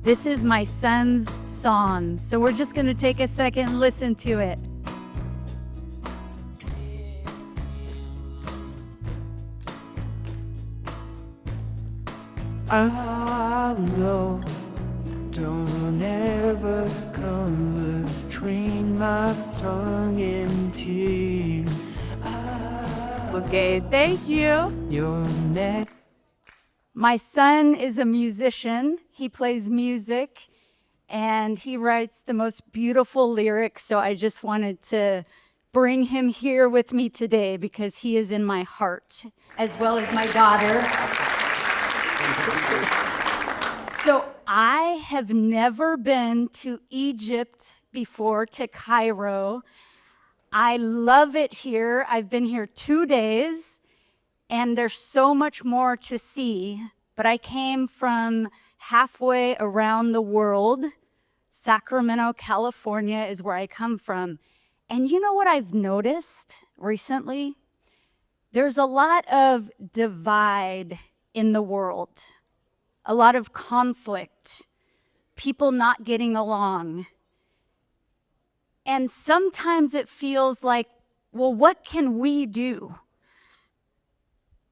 This is my son's song, so we're just going to take a second and listen to it. I know, don't ever come between my tongue and teeth. Okay, thank you. Your neck. My son is a musician. He plays music and he writes the most beautiful lyrics. So I just wanted to bring him here with me today because he is in my heart, as well as my daughter. So I have never been to Egypt before, to Cairo. I love it here. I've been here 2 days. And there's so much more to see, but I came from halfway around the world. Sacramento, California is where I come from. And you know what I've noticed recently? There's a lot of divide in the world, a lot of conflict, people not getting along. And sometimes it feels like, well, what can we do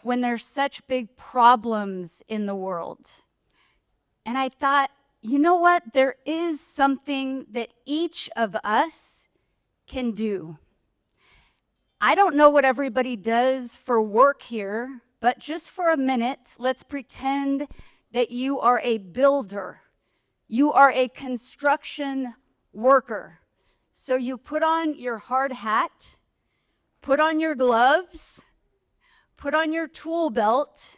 when there's such big problems in the world? And I thought, you know what? There is something that each of us can do. I don't know what everybody does for work here, but just for a minute, let's pretend that you are a builder. You are a construction worker. So you put on your hard hat, put on your gloves, put on your tool belt,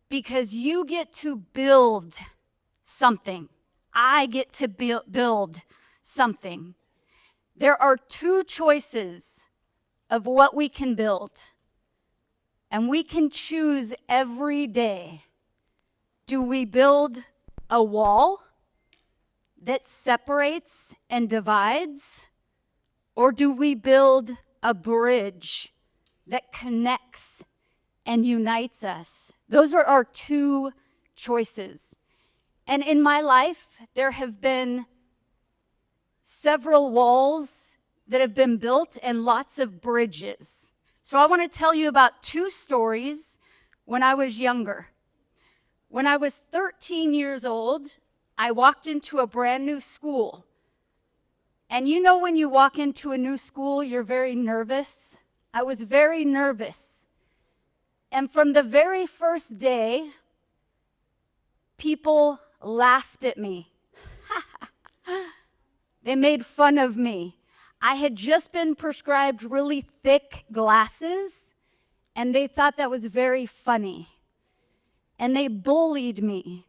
because you get to build something. I get to build something. There are two choices of what we can build, and we can choose every day. Do we build a wall that separates and divides, or do we build a bridge that connects and unites us? Those are our two choices. And in my life, there have been several walls that have been built and lots of bridges. So I want to tell you about two stories when I was younger. When I was 13 years old, I walked into a brand new school. And you know when you walk into a new school, you're very nervous. I was very nervous. And from the very first day, people laughed at me. They made fun of me. I had just been prescribed really thick glasses, and they thought that was very funny. And they bullied me.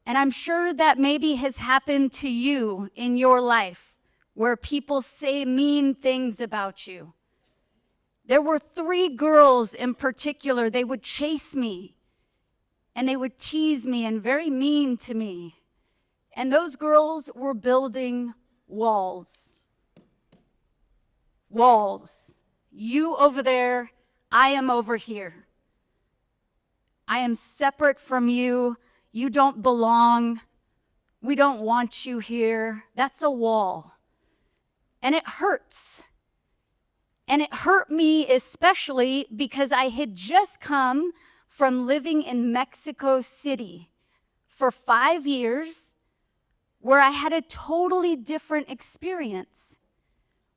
And I'm sure that maybe has happened to you in your life, where people say mean things about you. There were 3 girls in particular. They would chase me, and they would tease me and very mean to me. And those girls were building walls. Walls. You over there, I am over here. I am separate from you. You don't belong. We don't want you here. That's a wall. And it hurts. And it hurt me especially because I had just come from living in Mexico City for 5 years, where I had a totally different experience.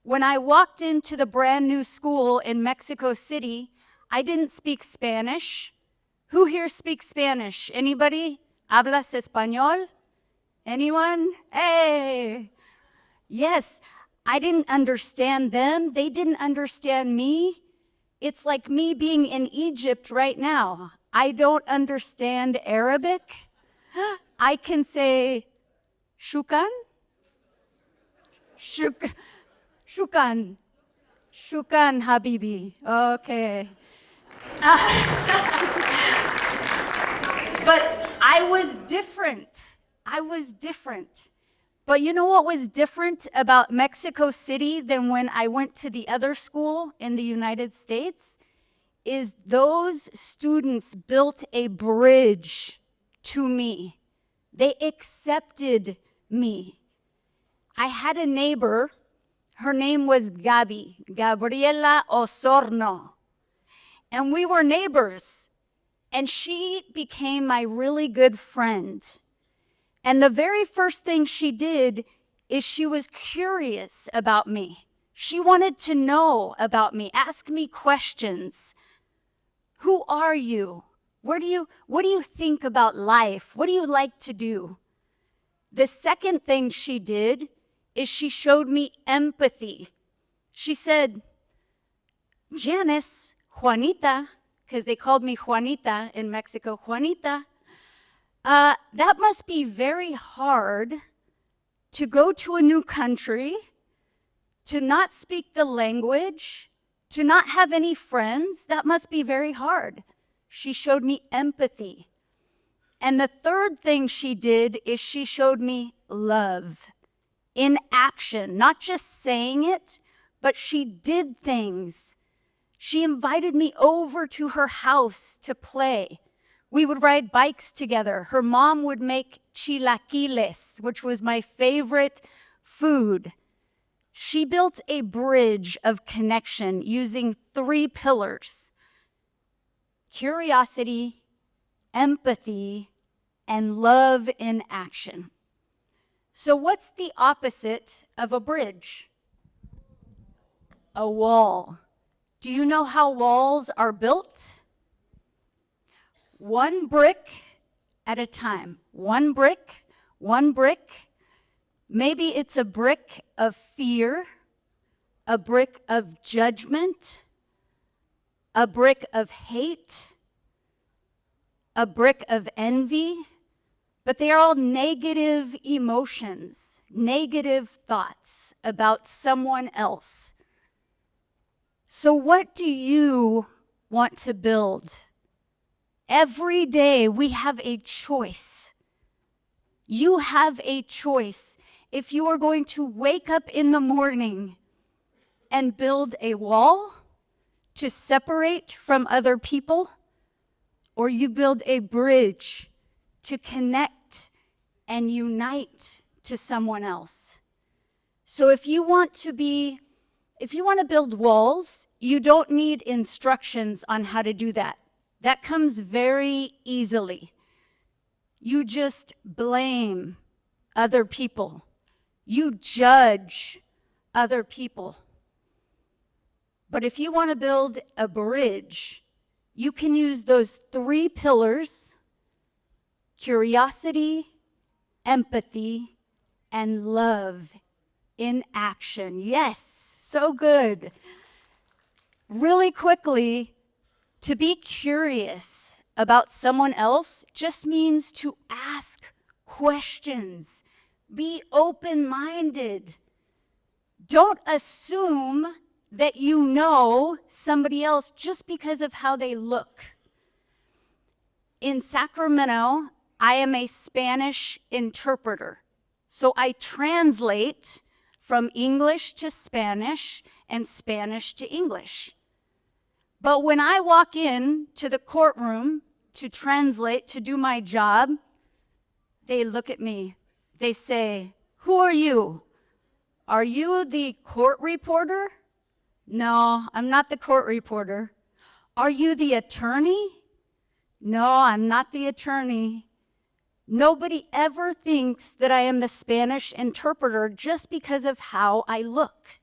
When I walked into the brand new school in Mexico City, I didn't speak Spanish. Who here speaks Spanish? Anybody? ¿Hablas español? Anyone? Hey! Yes, I didn't understand them. They didn't understand me. It's like me being in Egypt right now. I don't understand Arabic. I can say, shukran? Shukran. Shukran, habibi. Okay. But I was different. But you know what was different about Mexico City than when I went to the other school in the United States? Is those students built a bridge to me. They accepted me. I had a neighbor, her name was Gabriela Osorno, and we were neighbors, and she became my really good friend. And the very first thing she did is she was curious about me. She wanted to know about me, ask me questions. Who are you? What do you think about life? What do you like to do? The second thing she did is she showed me empathy. She said, Janice, Juanita, because they called me Juanita in Mexico, Juanita, that must be very hard to go to a new country, to not speak the language, to not have any friends. That must be very hard. She showed me empathy. And the third thing she did is she showed me love in action, not just saying it, but she did things. She invited me over to her house to play. We would ride bikes together. Her mom would make chilaquiles, which was my favorite food. She built a bridge of connection using 3 pillars: curiosity, empathy, and love in action. So what's the opposite of a bridge? A wall. Do you know how walls are built? 1 brick at a time. 1 brick, 1 brick. Maybe it's a brick of fear, a brick of judgment, a brick of hate, a brick of envy, but they are all negative emotions, negative thoughts about someone else. So what do you want to build? Every day we have a choice. You have a choice. If you are going to wake up in the morning and build a wall to separate from other people, or you build a bridge to connect and unite to someone else. So if you want to build walls, you don't need instructions on how to do that. That comes very easily. You just blame other people. You judge other people. But if you want to build a bridge, you can use those 3 pillars: curiosity, empathy, and love in action. Yes, so good. Really quickly, to be curious about someone else just means to ask questions. Be open-minded. Don't assume that you know somebody else just because of how they look. In Sacramento, I am a Spanish interpreter. So I translate from English to Spanish and Spanish to English. But when I walk in to the courtroom to translate, to do my job, they look at me. They say, "Who are you? Are you the court reporter?" "No, I'm not the court reporter." "Are you the attorney?" "No, I'm not the attorney." Nobody ever thinks that I am the Spanish interpreter just because of how I look.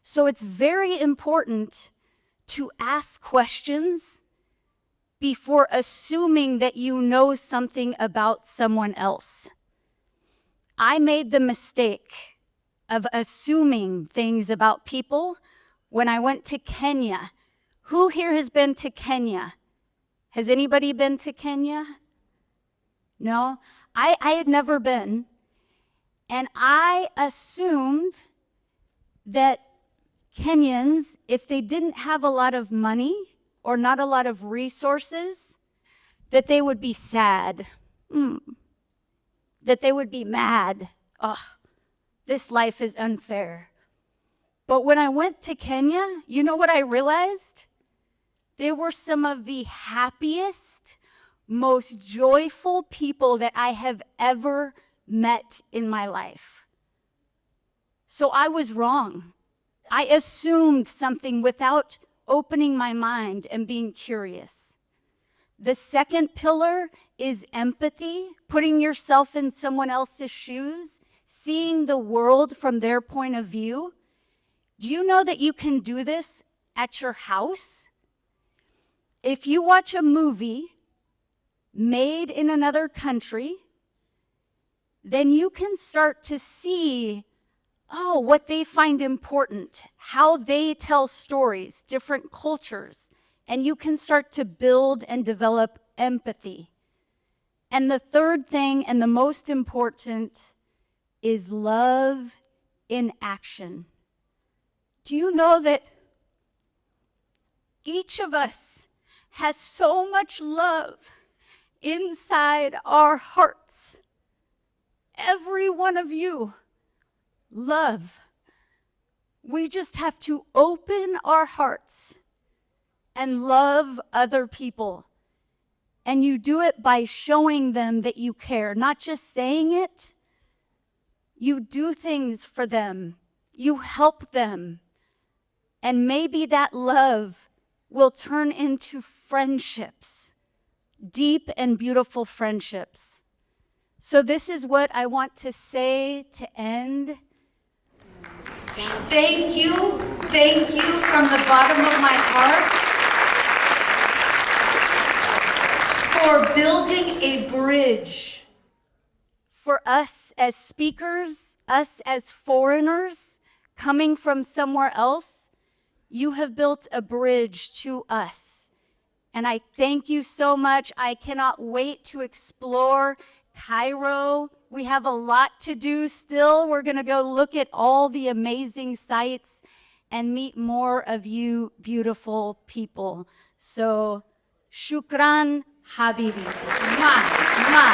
So it's very important to ask questions before assuming that you know something about someone else. I made the mistake of assuming things about people when I went to Kenya. Who here has been to Kenya? Has anybody been to Kenya? No? I had never been. And I assumed that Kenyans, if they didn't have a lot of money or not a lot of resources, that they would be sad, that they would be mad. Oh, this life is unfair. But when I went to Kenya, you know what I realized? They were some of the happiest, most joyful people that I have ever met in my life. So I was wrong. I assumed something without opening my mind and being curious. The second pillar is empathy, putting yourself in someone else's shoes, seeing the world from their point of view. Do you know that you can do this at your house? If you watch a movie made in another country, then you can start to see, what they find important, how they tell stories, different cultures, and you can start to build and develop empathy. And the third thing, and the most important, is love in action. Do you know that each of us has so much love inside our hearts? Every one of you, love. We just have to open our hearts and love other people. And you do it by showing them that you care, not just saying it. You do things for them. You help them. And maybe that love will turn into friendships, deep and beautiful friendships. So this is what I want to say to end. Thank you from the bottom of my heart for building a bridge for us as speakers, us as foreigners coming from somewhere else. You have built a bridge to us. And I thank you so much. I cannot wait to explore Cairo. We have a lot to do still. We're going to go look at all the amazing sites and meet more of you beautiful people. So, shukran, habibis. Mwah, mwah.